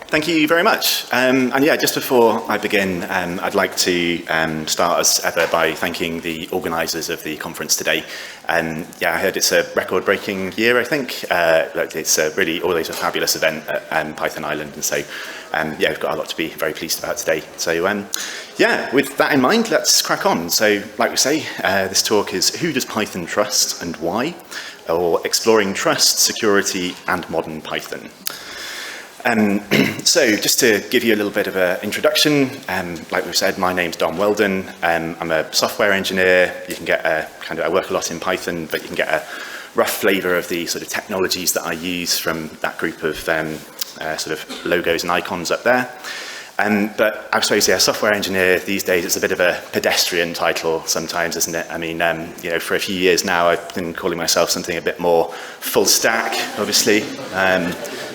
Thank you very much. And yeah, just before I begin, I'd like to start as ever by thanking the organisers of the conference today. Yeah, I heard it's a record-breaking year, I think. It's really always a fabulous event at PyCon Ireland, and so yeah, we've got a lot to be very pleased about today. So yeah, with that in mind, let's crack on. So like we say, this talk is Who Does Python Trust and Why? Or Exploring Trust, Security and Modern Python. So just to give you a little bit of an introduction, like we've said, my name's Weldon. I'm a software engineer. You can get I work a lot in Python, but you can get a rough flavour of the sort of technologies that I use from that group of sort of logos and icons up there. But I suppose, yeah, software engineer these days, it's a bit of a pedestrian title sometimes, isn't it? I mean, you know, for a few years now, I've been calling myself something a bit more full stack, obviously.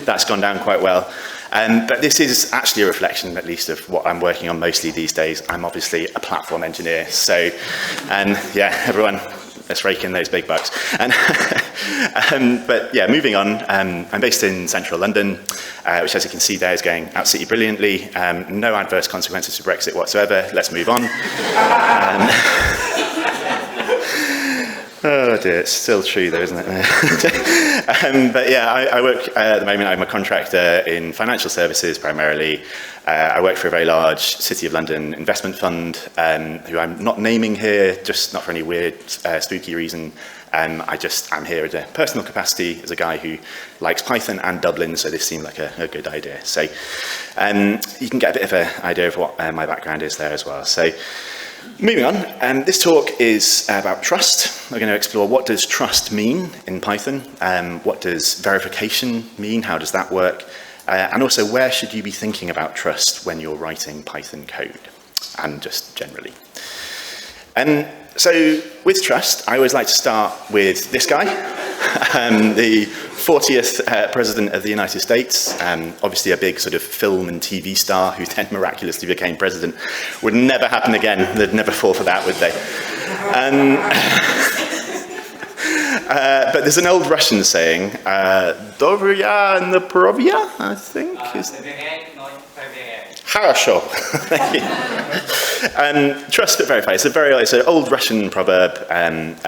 That's gone down quite well. But this is actually a reflection, at least, of what I'm working on mostly these days. I'm obviously a platform engineer. So, yeah, everyone, let's rake in those big bucks. But yeah, moving on, I'm based in central London, which, as you can see there, is going absolutely brilliantly. No adverse consequences to Brexit whatsoever. Let's move on. Oh dear, it's still true though, isn't it? But yeah, I work at the moment, I'm a contractor in financial services primarily. I work for a very large City of London investment fund, who I'm not naming here, just not for any weird, spooky reason. I'm here as a personal capacity, as a guy who likes Python and Dublin, so this seemed like a good idea. So you can get a bit of an idea of what my background is there as well. So moving on, this talk is about trust. We're going to explore what does trust mean in Python, what does verification mean, how does that work, and also where should you be thinking about trust when you're writing Python code, and just generally. So with trust, I always like to start with this guy, the 40th President of the United States, obviously a big sort of film and TV star who then miraculously became president. Would never happen again. They'd never fall for that, would they? But there's an old Russian saying, "Dobrya naprovya," I think. Хорошо. Thank you. Trust but verify. It's an old Russian proverb, and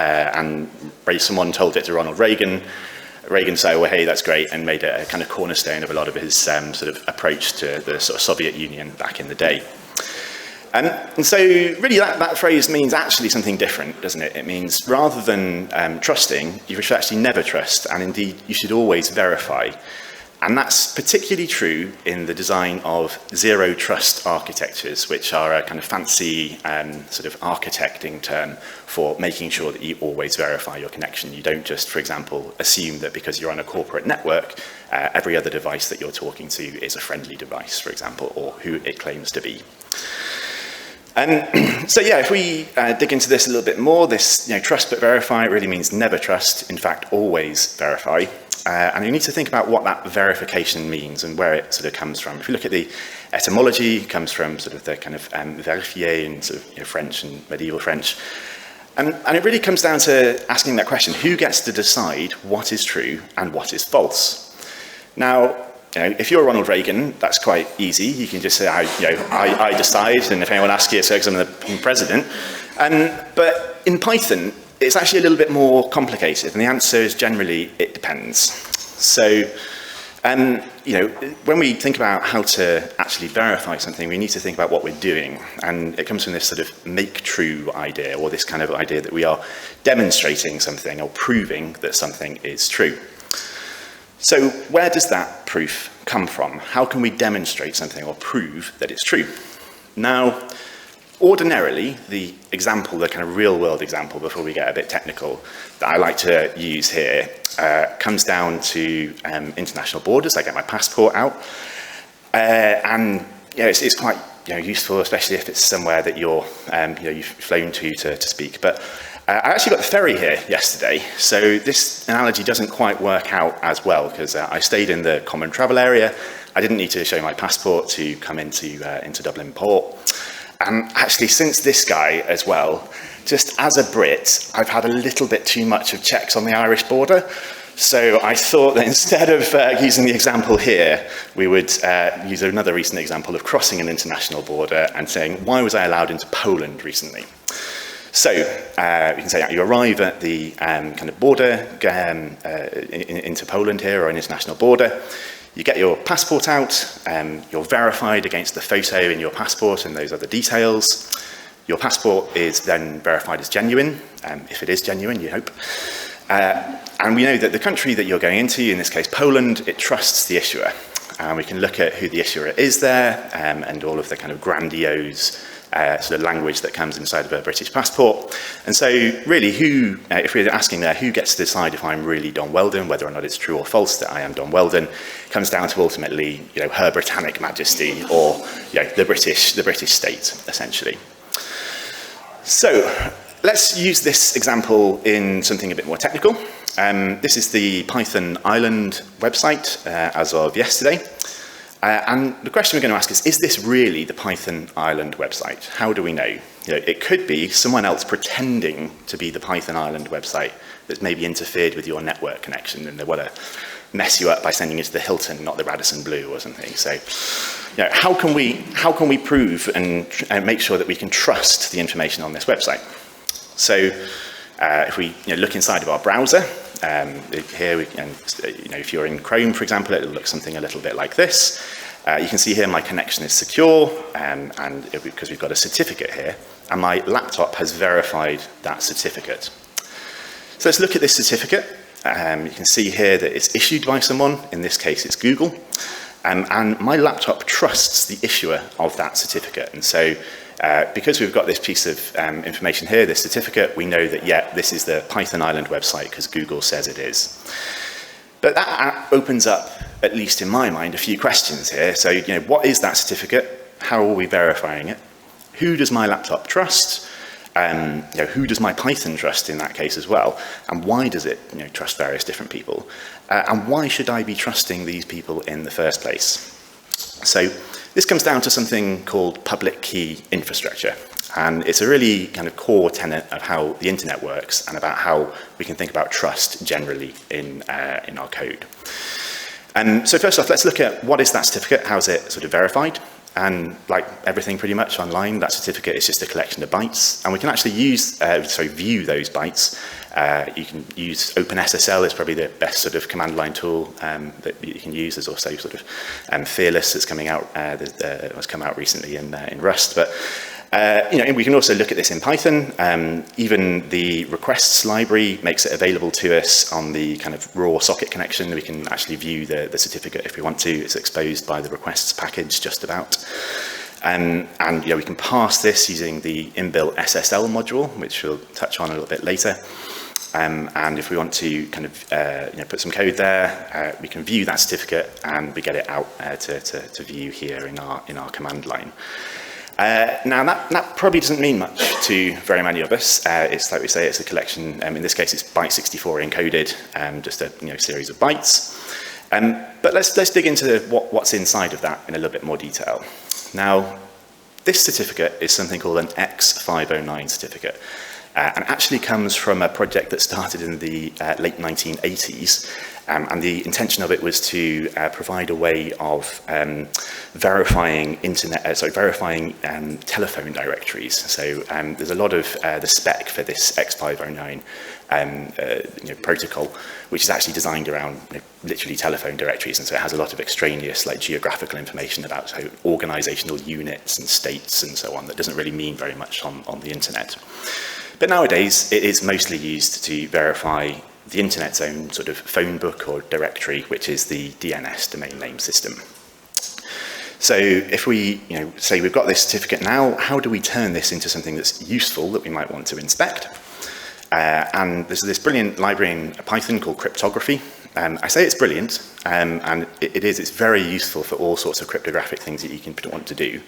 someone told it to Ronald Reagan. Reagan said, well, hey, that's great, and made it a kind of cornerstone of a lot of his sort of approach to the sort of Soviet Union back in the day. And so really that phrase means actually something different, doesn't it? It means rather than trusting, you should actually never trust, and indeed you should always verify. And that's particularly true in the design of zero trust architectures, which are a kind of fancy sort of architecting term for making sure that you always verify your connection. You don't just, for example, assume that because you're on a corporate network, every other device that you're talking to is a friendly device, for example, or who it claims to be. So yeah, if we dig into this a little bit more, this trust but verify really means never trust, in fact, always verify. And you need to think about what that verification means and where it sort of comes from. If you look at the etymology, it comes from sort of the kind of vérifier in sort of French and medieval French. And it really comes down to asking that question, who gets to decide what is true and what is false? Now, if you're Ronald Reagan, that's quite easy. You can just say, I decide, and if anyone asks you, it's because I'm the president. But in Python, it's actually a little bit more complicated, and the answer is generally, it depends. So, when we think about how to actually verify something, we need to think about what we're doing. And it comes from this sort of make true idea, or this kind of idea that we are demonstrating something or proving that something is true. So where does that proof come from? How can we demonstrate something or prove that it's true? Now, ordinarily, the example, the kind of real-world example, before we get a bit technical, that I like to use here comes down to international borders. I get my passport out, and it's quite useful, especially if it's somewhere that you've flown to speak. But I actually got the ferry here yesterday, so this analogy doesn't quite work out as well, because I stayed in the common travel area. I didn't need to show my passport to come into Dublin Port. And actually, since this guy as well, just as a Brit, I've had a little bit too much of checks on the Irish border. So I thought that instead of using the example here, we would use another recent example of crossing an international border and saying, why was I allowed into Poland recently? So you can say you arrive at the kind of border into Poland here, or an international border. You get your passport out, you're verified against the photo in your passport and those other details. Your passport is then verified as genuine, if it is genuine, you hope. And we know that the country that you're going into, in this case Poland, it trusts the issuer. And we can look at who the issuer is there, and all of the kind of grandiose sort of language that comes inside of a British passport. And so really if we're asking there, who gets to decide if I'm really Don Weldon, whether or not it's true or false that I am Don Weldon, comes down to ultimately, Her Britannic Majesty, or, the British state, essentially. So let's use this example in something a bit more technical. This is the PyCon Ireland website as of yesterday. And the question we're going to ask is this really the PyCon Ireland website? How do we know? It could be someone else pretending to be the PyCon Ireland website that's maybe interfered with your network connection, and they want to mess you up by sending you to the Hilton, not the Radisson Blu or something. So, how can we prove and make sure that we can trust the information on this website? So, if we look inside of our browser, here if you're in Chrome, for example, it'll look something a little bit like this. You can see here my connection is secure, and because we've got a certificate here, and my laptop has verified that certificate. So let's look at this certificate. You can see here that it's issued by someone. In this case, it's Google. And my laptop trusts the issuer of that certificate. And so because we've got this piece of information here, this certificate, we know that, this is the PyCon Ireland website because Google says it is. But that opens up, at least in my mind, a few questions here. So, what is that certificate? How are we verifying it? Who does my laptop trust? Who does my Python trust in that case as well? And why does it trust various different people? And why should I be trusting these people in the first place? So this comes down to something called public key infrastructure. And it's a really kind of core tenet of how the internet works and about how we can think about trust generally in our code. So first off, let's look at what is that certificate? How's it sort of verified? And like everything pretty much online, that certificate is just a collection of bytes. And we can actually view those bytes. You can use OpenSSL, is probably the best sort of command line tool that you can use. There's also sort of Fearless that's coming out, has come out recently in Rust. But we can also look at this in Python. Even the requests library makes it available to us on the kind of raw socket connection. We can actually view the certificate if we want to. It's exposed by the requests package just about. And we can parse this using the inbuilt SSL module, which we'll touch on a little bit later. And if we want to kind of put some code there, we can view that certificate and we get it out to view here in our command line. Now that probably doesn't mean much to very many of us. It's like we say, it's a collection. In this case, it's byte 64 encoded, just a series of bytes. But let's dig into what's inside of that in a little bit more detail. Now, this certificate is something called an X509 certificate, and actually comes from a project that started in the late 1980s. And the intention of it was to provide a way of verifying telephone directories. So there's a lot of the spec for this X509 protocol, which is actually designed around literally telephone directories, and so it has a lot of extraneous geographical information about organizational units and states and so on that doesn't really mean very much on the internet. But nowadays it is mostly used to verify the internet's own sort of phone book or directory, which is the DNS, domain name system. So if we say we've got this certificate now, how do we turn this into something that's useful that we might want to inspect? And there's this brilliant library in Python called cryptography. I say it's brilliant, and it's very useful for all sorts of cryptographic things that you can want to do.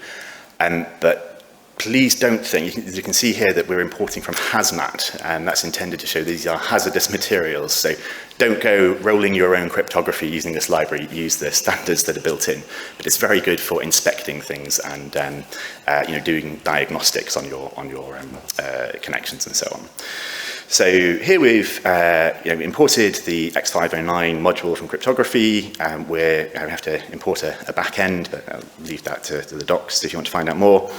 But please don't think, you can see here that we're importing from Hazmat, and that's intended to show these are hazardous materials. So don't go rolling your own cryptography using this library. Use the standards that are built in. But it's very good for inspecting things and doing diagnostics on your connections and so on. So here we've imported the X509 module from cryptography. We have to import a backend, but I'll leave that to the docs if you want to find out more.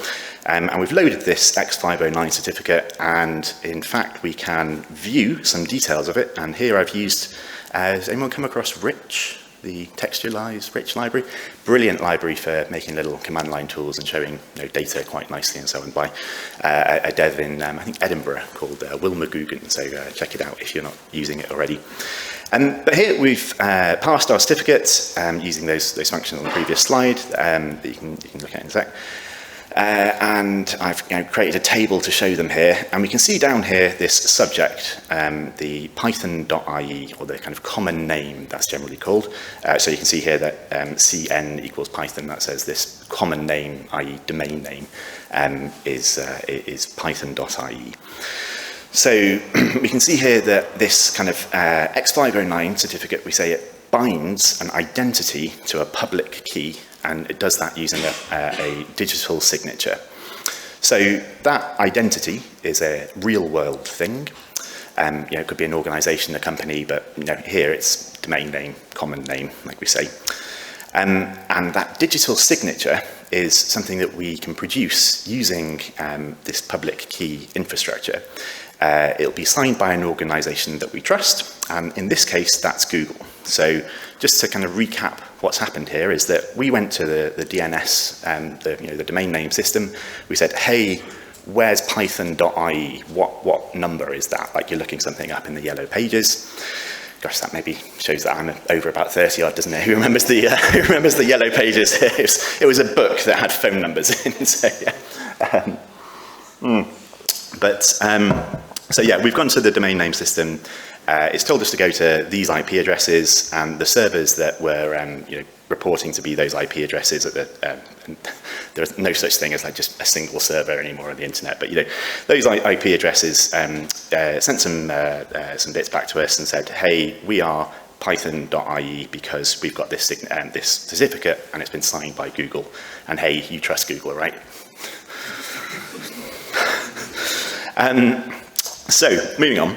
And we've loaded this X509 certificate, and in fact we can view some details of it. And here I've used, has anyone come across Rich? The textualized Rich library, brilliant library for making little command line tools and showing data quite nicely and so on by a dev in I think Edinburgh called Will McGugan. So check it out if you're not using it already. But here we've passed our certificate using those functions on the previous slide that you can look at in a sec. And I've created a table to show them here, and we can see down here this subject, the python.ie, or the kind of common name that's generally called. So you can see here that CN equals Python. That says this common name, i.e. domain name, is python.ie. So we can see here that this kind of X509 certificate, we say it binds an identity to a public key, and it does that using a digital signature. So that identity is a real-world thing. It could be an organization, a company, but here it's domain name, common name, like we say. And that digital signature is something that we can produce using this public key infrastructure. It'll be signed by an organization that we trust, and in this case, that's Google. So just to kind of recap what's happened here is that we went to the DNS, the domain name system. We said, hey, where's python.ie? What number is that? Like you're looking something up in the yellow pages. Gosh, that maybe shows that I'm over about 30 odd, doesn't it? Who remembers the yellow pages? It was a book that had phone numbers in. So yeah. So yeah, we've gone to the domain name system. It's told us to go to these IP addresses, and the servers that were reporting to be those IP addresses. There's no such thing as like just a single server anymore on the internet. But those IP addresses sent some bits back to us and said, hey, we are python.ie because we've got this certificate and it's been signed by Google. And hey, you trust Google, right? So moving on.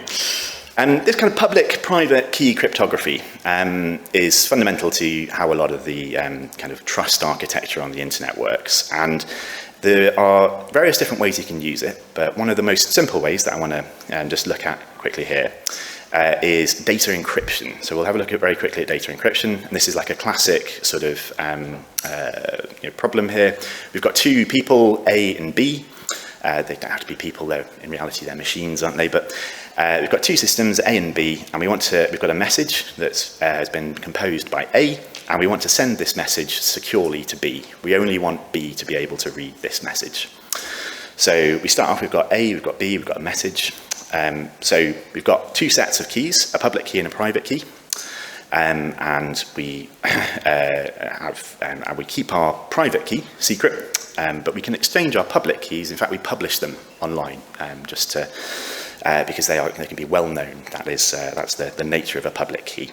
This kind of public-private key cryptography is fundamental to how a lot of the kind of trust architecture on the internet works. And there are various different ways you can use it, but one of the most simple ways that I want to just look at quickly here is data encryption. So we'll have a look very quickly at data encryption. And this is like a classic sort of problem here. We've got two people, A and B. They don't have to be people, in reality they're machines, aren't they? But we've got two systems, A and B, and we've got a message that has been composed by A, and we want to send this message securely to B. We only want B to be able to read this message. So we start off, we've got A, we've got B, we've got a message. So we've got two sets of keys, a public key and a private key. And we we keep our private key secret, but we can exchange our public keys. In fact, we publish them online just to because they can be well known. That's the nature of a public key.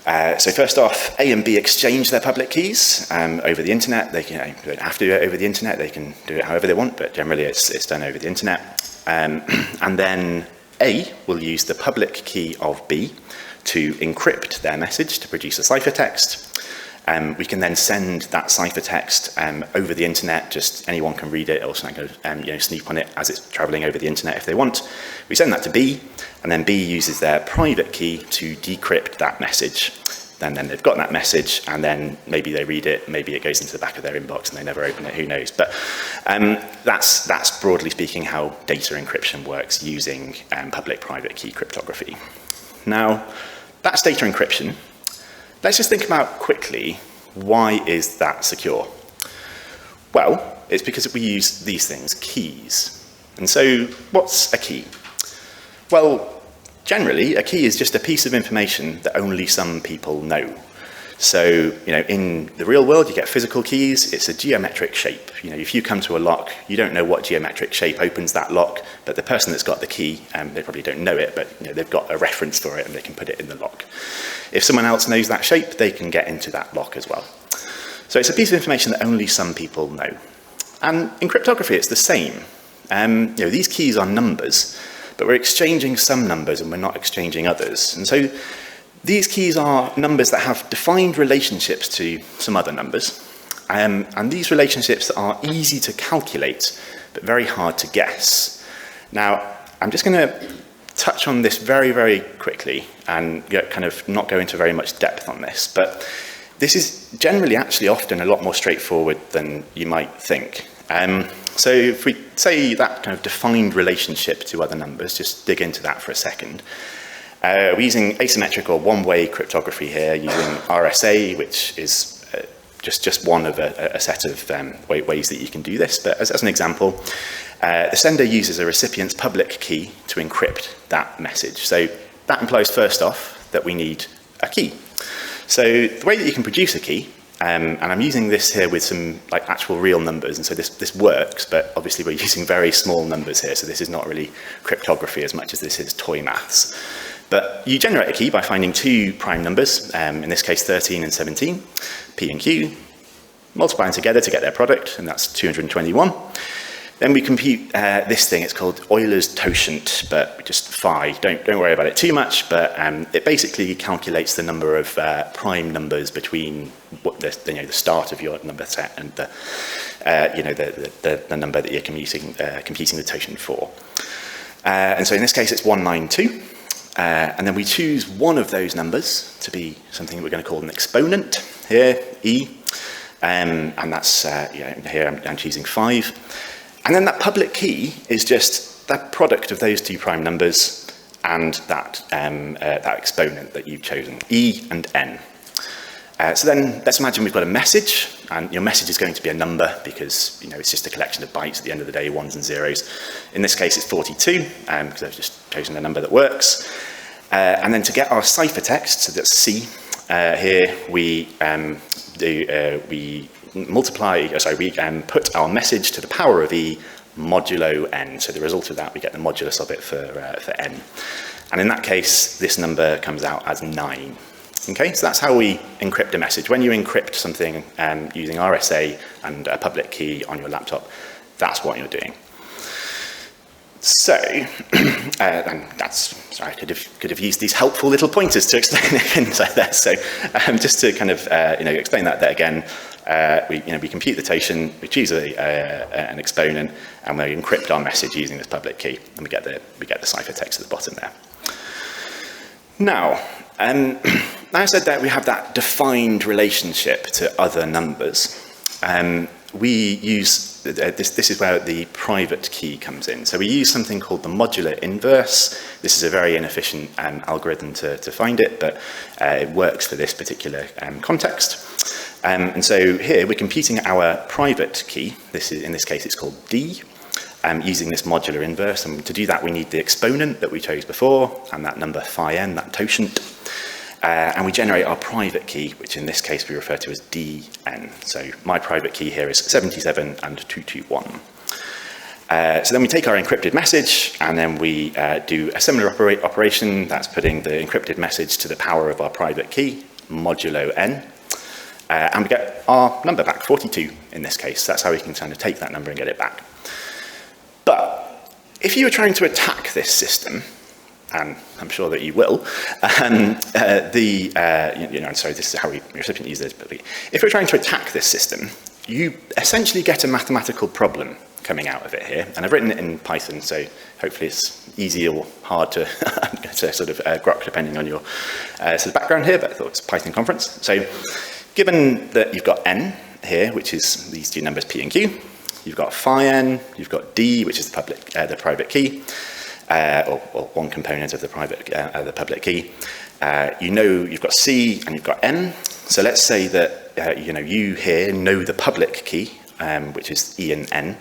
So first off, A and B exchange their public keys over the internet. They don't have to do it over the internet. They can do it however they want, but generally it's done over the internet. And then A will use the public key of B to encrypt their message to produce a ciphertext. We can then send that ciphertext over the internet. Just anyone can read it, or snoop on it as it's traveling over the internet if they want. We send that to B, and then B uses their private key to decrypt that message. Then they've got that message, and then maybe they read it, maybe it goes into the back of their inbox and they never open it, who knows. But that's broadly speaking how data encryption works using public-private key cryptography. Now, that's data encryption. Let's just think about quickly, why is that secure? Well, it's because we use these things, keys. And so what's a key? Well, generally, a key is just a piece of information that only some people know. So, in the real world, you get physical keys. It's a geometric shape. If you come to a lock, you don't know what geometric shape opens that lock, but the person that's got the key, they probably don't know it, but they've got a reference for it and they can put it in the lock. If someone else knows that shape, they can get into that lock as well. So it's a piece of information that only some people know. And in cryptography, it's the same. These keys are numbers, but we're exchanging some numbers and we're not exchanging others. And so these keys are numbers that have defined relationships to some other numbers. And these relationships are easy to calculate, but very hard to guess. Now, I'm just going to touch on this very, very quickly and kind of not go into very much depth on this, but this is generally actually often a lot more straightforward than you might think. So if we say that kind of defined relationship to other numbers, just dig into that for a second. We're using asymmetric or one-way cryptography here, using RSA, which is just one of a set of ways that you can do this. But as an example, the sender uses a recipient's public key to encrypt that message. So that implies, first off, that we need a key. So the way that you can produce a key, and I'm using this here with some like actual real numbers, and so this works, but obviously we're using very small numbers here, so this is not really cryptography as much as this is toy maths. But you generate a key by finding two prime numbers, in this case 13 and 17, P and Q, multiply them together to get their product, and that's 221. Then we compute this thing, it's called Euler's totient, but just phi. Don't worry about it too much, but it basically calculates the number of prime numbers between the start of your number set and the number that you're computing the totient for. And so in this case, it's 192. And then we choose one of those numbers to be something we're going to call an exponent here, E. And that's, here I'm choosing 5. And then that public key is just that product of those two prime numbers and that exponent that you've chosen, E and N. So then let's imagine we've got a message, and your message is going to be a number because it's just a collection of bytes at the end of the day, ones and zeros. In this case, it's 42 because I've just chosen a number that works. And then to get our ciphertext, so that's C, here we put our message to the power of E modulo N. So the result of that, we get the modulus of it for N. And in that case, this number comes out as 9. Okay, so that's how we encrypt a message. When you encrypt something using RSA and a public key on your laptop, that's what you're doing. So, and sorry, I could have used these helpful little pointers to explain it inside there. So, just to kind of explain that there again, we compute the totient, we choose an exponent, and we encrypt our message using this public key, and we get the ciphertext at the bottom there. Now, I said that we have that defined relationship to other numbers. We use this is where the private key comes in. So we use something called the modular inverse. This is a very inefficient algorithm to find it, but it works for this particular context. And so here we're computing our private key. In this case, it's called D. Using this modular inverse, and to do that we need the exponent that we chose before, and that number phi n, that totient. And we generate our private key, which in this case we refer to as Dn. So my private key here is 77 and 221. So then we take our encrypted message, and then we do a similar operation. That's putting the encrypted message to the power of our private key, modulo n. And we get our number back, 42 in this case. That's how we can kind of take that number and get it back. But if you were trying to attack this system, and I'm sure that you will, sorry, this is how your recipient uses it, but if you're trying to attack this system, you essentially get a mathematical problem coming out of it here. And I've written it in Python, so hopefully it's easy or hard to, to sort of grok depending on your sort of background here, but I thought it's a Python conference. So given that you've got n here, which is these two numbers p and q, you've got phi n, you've got d, which is the private key, or one component of the public key. You've got C and you've got N. So let's say that you here know the public key, which is E and N,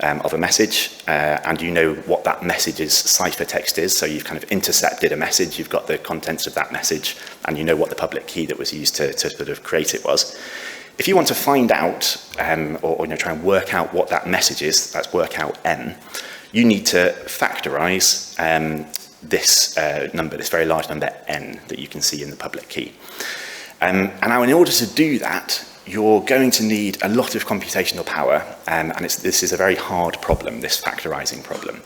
of a message, and you know what that message's ciphertext is. So you've kind of intercepted a message, you've got the contents of that message, and you know what the public key that was used to sort of create it was. If you want to find out, or try and work out what that message is, that's work out N, you need to factorize this number, this very large number n that you can see in the public key. And now in order to do that, you're going to need a lot of computational power, and this is a very hard problem, this factorizing problem.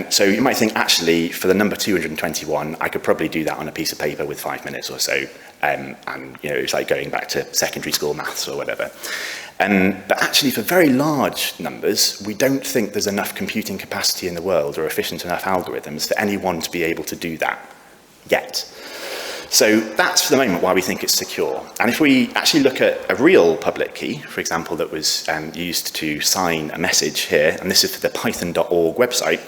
So you might think, actually, for the number 221, I could probably do that on a piece of paper with 5 minutes or so. And, it's like going back to secondary school maths or whatever. But actually, for very large numbers, we don't think there's enough computing capacity in the world or efficient enough algorithms for anyone to be able to do that yet. So that's, for the moment, why we think it's secure. And if we actually look at a real public key, for example, that was used to sign a message here, and this is for the python.org website,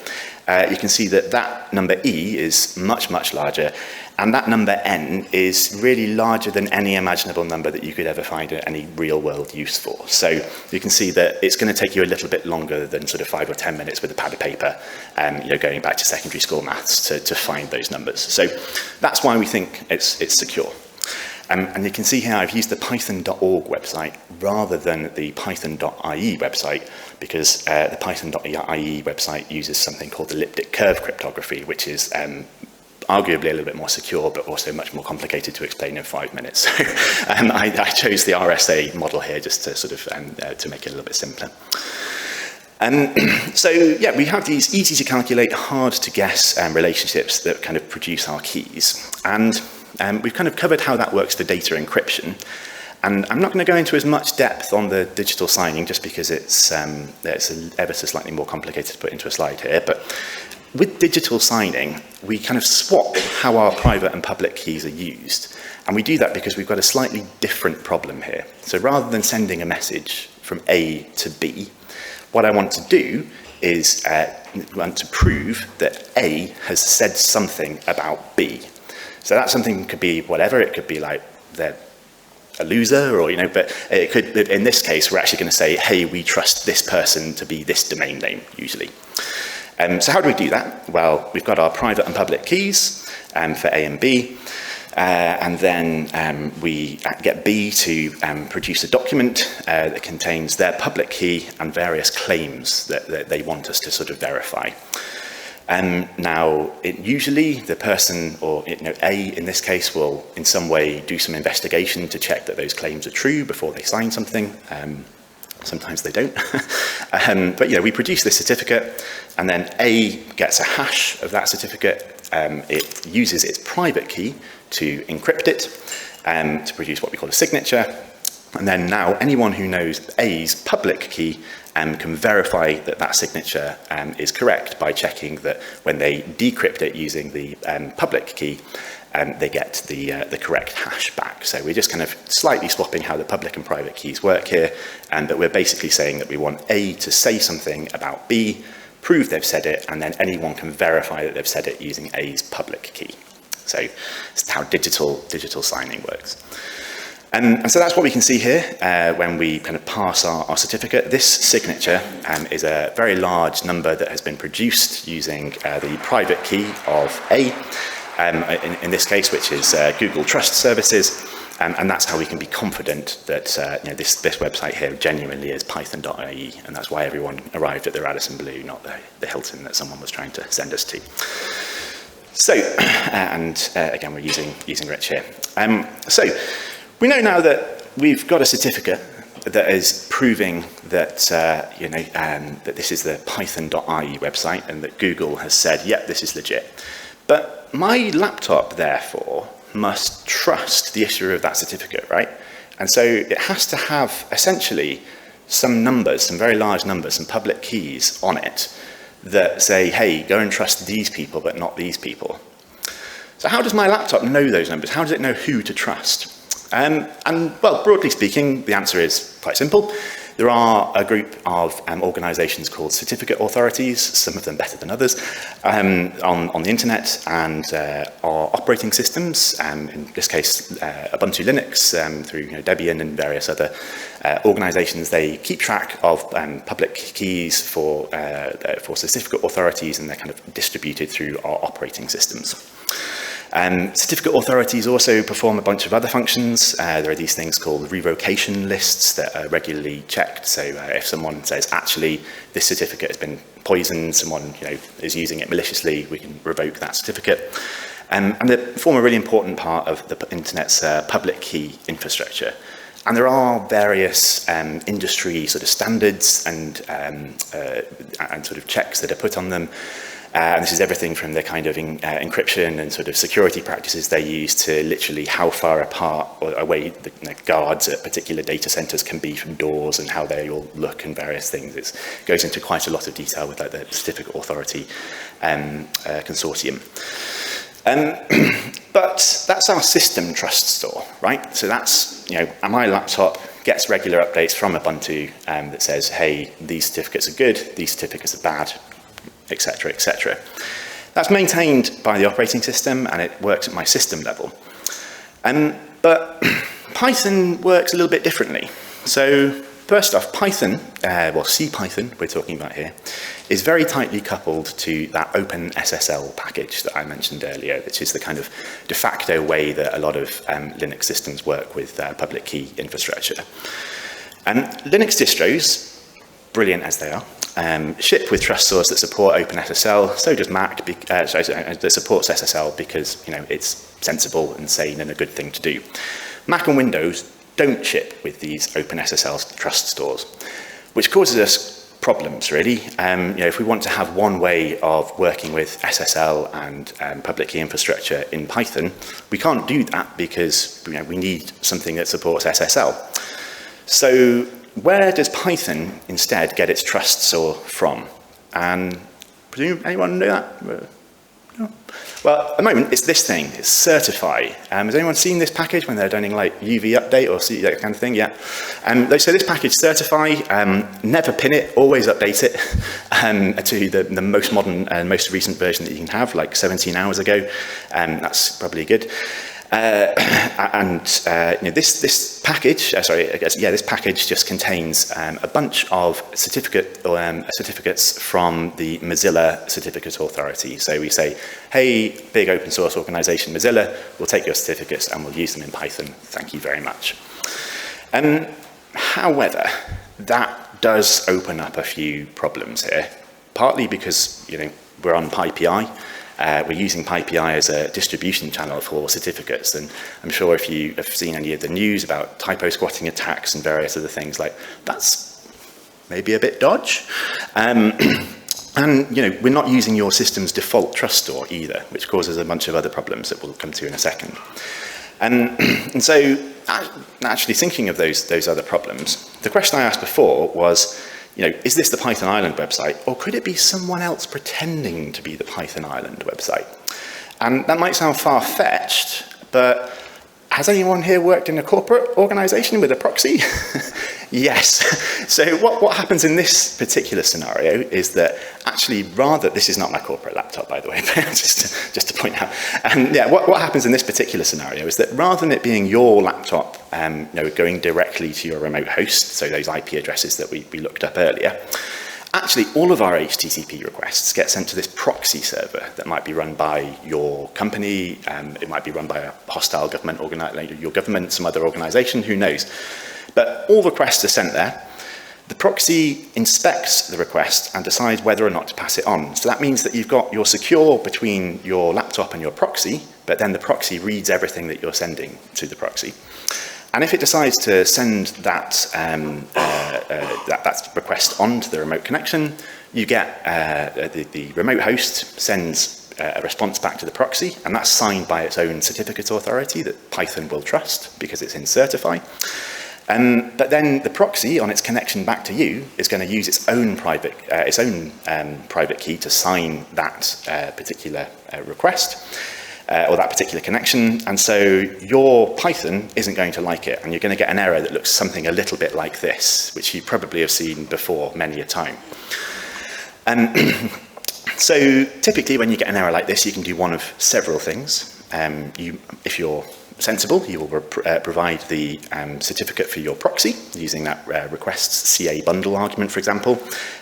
you can see that that number E is much, much larger, and that number N is really larger than any imaginable number that you could ever find any real-world use for. So you can see that it's going to take you a little bit longer than sort of 5 or 10 minutes with a pad of paper, going back to secondary school maths to find those numbers. So that's why we think it's secure. And you can see here I've used the python.org website rather than the python.ie website, because the python.ie website uses something called elliptic curve cryptography, which is arguably a little bit more secure, but also much more complicated to explain in 5 minutes. So I chose the RSA model here just to sort of to make it a little bit simpler. So yeah, we have these easy to calculate, hard to guess relationships that kind of produce our keys. And we've kind of covered how that works for data encryption. And I'm not going to go into as much depth on the digital signing just because it's ever so slightly more complicated to put into a slide here. But with digital signing, we kind of swap how our private and public keys are used. And we do that because we've got a slightly different problem here. So rather than sending a message from A to B, what I want to do is want to prove that A has said something about B. So that something could be whatever. It could be like they're a loser, or but it could. In this case, we're actually going to say, "Hey, we trust this person to be this domain name." Usually. So how do we do that? Well, we've got our private and public keys for A and B, and then we get B to produce a document that contains their public key and various claims that they want us to sort of verify. Now, usually the person, or A in this case, will in some way do some investigation to check that those claims are true before they sign something. Sometimes they don't. But we produce this certificate, and then A gets a hash of that certificate. It uses its private key to encrypt it, to produce what we call a signature. And then now anyone who knows A's public key can verify that that signature is correct by checking that when they decrypt it using the public key, they get the correct hash back. So we're just kind of slightly swapping how the public and private keys work here, but we're basically saying that we want A to say something about B, prove they've said it, and then anyone can verify that they've said it using A's public key. So it's how digital signing works. And so that's what we can see here when we kind of pass our certificate. This signature is a very large number that has been produced using the private key of A, in this case, which is Google Trust Services. And that's how we can be confident that this website here genuinely is python.ie, and that's why everyone arrived at the Radisson Blu, not the Hilton that someone was trying to send us to. So, again, we're using Rich here. So we know now that we've got a certificate that is proving that that this is the python.ie website, and that Google has said, yep, this is legit. But my laptop, therefore, must trust the issuer of that certificate, right? And so it has to have essentially some numbers, some very large numbers, some public keys on it that say, hey, go and trust these people, but not these people. So how does my laptop know those numbers? How does it know who to trust? Well, broadly speaking, the answer is quite simple. There are a group of organizations called certificate authorities, some of them better than others, on the internet, and our operating systems, in this case, Ubuntu Linux, through Debian and various other organizations. They keep track of public keys for certificate authorities, and they're kind of distributed through our operating systems. Certificate authorities also perform a bunch of other functions. There are these things called revocation lists that are regularly checked. So if someone says, actually, this certificate has been poisoned, someone is using it maliciously, we can revoke that certificate. And they form a really important part of the internet's public key infrastructure. And there are various industry sort of standards and sort of checks that are put on them. And this is everything from the kind of encryption and sort of security practices they use to literally how far apart or away the guards at particular data centers can be from doors and how they all look and various things. It goes into quite a lot of detail with like the Certificate Authority Consortium. But that's our system trust store, right? So that's, my laptop gets regular updates from Ubuntu that says, hey, these certificates are good, these certificates are bad, etc., etc. That's maintained by the operating system and it works at my system level. But Python works a little bit differently. So first off, Python, well, CPython we're talking about here, is very tightly coupled to that OpenSSL package that I mentioned earlier, which is the kind of de facto way that a lot of Linux systems work with public key infrastructure. And Linux distros, brilliant as they are, ship with trust stores that support OpenSSL. So does Mac, that supports SSL because it's sensible and sane and a good thing to do. Mac and Windows don't ship with these OpenSSL trust stores, which causes us problems, really. If we want to have one way of working with SSL and public key infrastructure in Python, we can't do that because we need something that supports SSL. So where does Python instead get its trust store from? And presume anyone know that? No. Well, at the moment, it's this thing. It's certifi. Has anyone seen this package when they're doing like UV update or see that kind of thing? Yeah. So this package, certifi, never pin it, always update it to the most modern and most recent version that you can have, like 17 hours ago. That's probably good. This package, this package just contains a bunch of certificates from the Mozilla Certificate Authority. So we say, hey, big open source organization Mozilla, we'll take your certificates and we'll use them in Python. Thank you very much. However, that does open up a few problems here, partly because we're on PyPI. We're using PyPI as a distribution channel for certificates, and I'm sure if you have seen any of the news about typo squatting attacks and various other things, like that's maybe a bit dodge. And we're not using your system's default trust store either, which causes a bunch of other problems that we'll come to in a second. And so, actually thinking of those other problems, the question I asked before was, is this the Python Ireland website, or could it be someone else pretending to be the Python Ireland website? And that might sound far-fetched, but has anyone here worked in a corporate organization with a proxy? Yes. So what happens in this particular scenario is that actually this is not my corporate laptop, by the way, just to point out. What happens in this particular scenario is that rather than it being your laptop going directly to your remote host, so those IP addresses that we looked up earlier, actually all of our HTTP requests get sent to this proxy server that might be run by your company, it might be run by a hostile government organization, your government, some other organization, who knows. But all requests are sent there. The proxy inspects the request and decides whether or not to pass it on. So that means that you've got your secure between your laptop and your proxy, but then the proxy reads everything that you're sending to the proxy. And if it decides to send that request onto the remote connection, you get the remote host sends a response back to the proxy, and that's signed by its own certificate authority that Python will trust because it's in certifi. But then the proxy, on its connection back to you, is going to use its own private key to sign that particular request. Or that particular connection, and so your Python isn't going to like it, and you're going to get an error that looks something a little bit like this, which you probably have seen before many a time. So typically when you get an error like this, you can do one of several things. If you're sensible, you will provide the certificate for your proxy using that requests CA bundle argument, for example,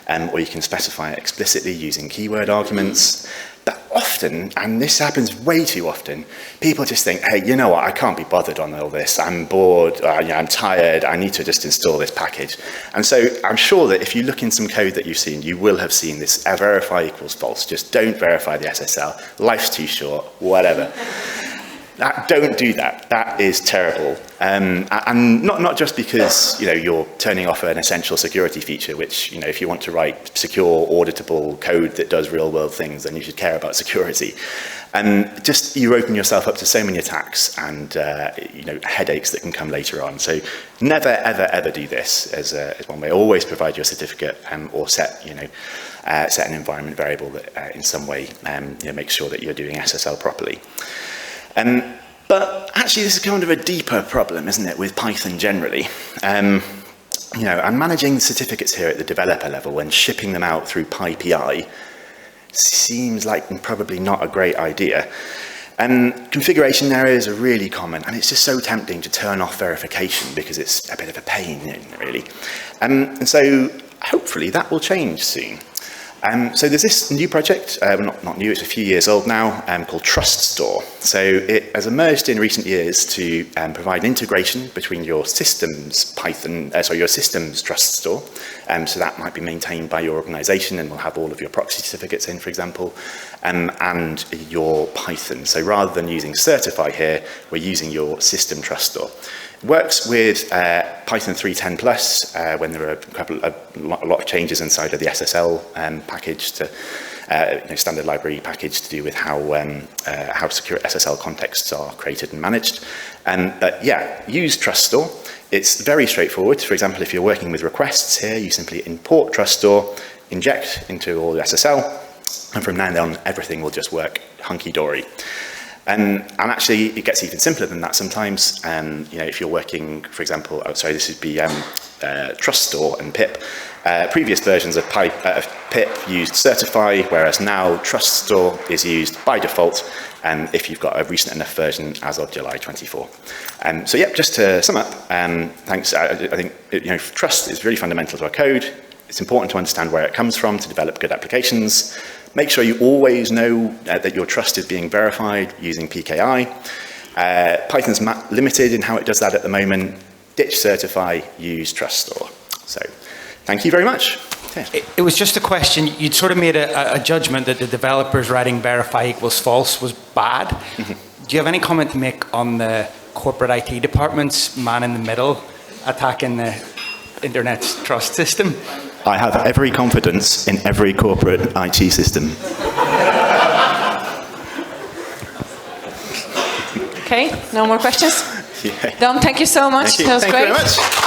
or you can specify it explicitly using keyword arguments. But often, and this happens way too often, people just think, hey, you know what, I can't be bothered on all this. I'm bored, I'm tired, I need to just install this package. And so I'm sure that if you look in some code that you've seen, you will have seen this verify equals false. Just don't verify the SSL. Life's too short, whatever. Don't do that. That is terrible. And not just because, you're turning off an essential security feature, which, if you want to write secure, auditable code that does real world things, then you should care about security. And just, you open yourself up to so many attacks and, headaches that can come later on. So never, ever, ever do this as one way. Always provide your certificate or set an environment variable that in some way make sure that you're doing SSL properly. But actually, this is kind of a deeper problem, isn't it, with Python generally? I'm managing certificates here at the developer level when shipping them out through PyPI seems like probably not a great idea. Configuration errors are really common, and it's just so tempting to turn off verification because it's a bit of a pain, really. And so hopefully that will change soon. So there's this new project, not new, it's a few years old now, called TrustStore. So it has emerged in recent years to provide integration between your system's your system's TrustStore. So that might be maintained by your organization and will have all of your proxy certificates in, for example, and your Python. So rather than using certifi here, we're using your system TrustStore. It works with Python 3.10 plus when there are a lot of changes inside of the SSL package to standard library package to do with how secure SSL contexts are created and managed. But yeah, use TrustStore. It's very straightforward. For example, if you're working with requests here, you simply import TrustStore, inject into all the SSL, and from now on, everything will just work hunky-dory. And actually, it gets even simpler than that sometimes. If you're working, for example, this would be TrustStore and pip. Previous versions of pip used certifi, whereas now TrustStore is used by default if you've got a recent enough version as of July 24. So yeah, just to sum up, thanks. I think trust is really fundamental to our code. It's important to understand where it comes from to develop good applications. Make sure you always know that your trust is being verified using PKI. Python's limited in how it does that at the moment. Ditch certifi, use TrustStore. So thank you very much. Yeah. It was just a question. You'd sort of made a judgment that the developers writing verify equals false was bad. Mm-hmm. Do you have any comment to make on the corporate IT department's man in the middle attacking the internet's trust system? I have every confidence in every corporate IT system. Okay, no more questions? Yeah. Dom, thank you so much. Thank you. That was Thank great. you very much.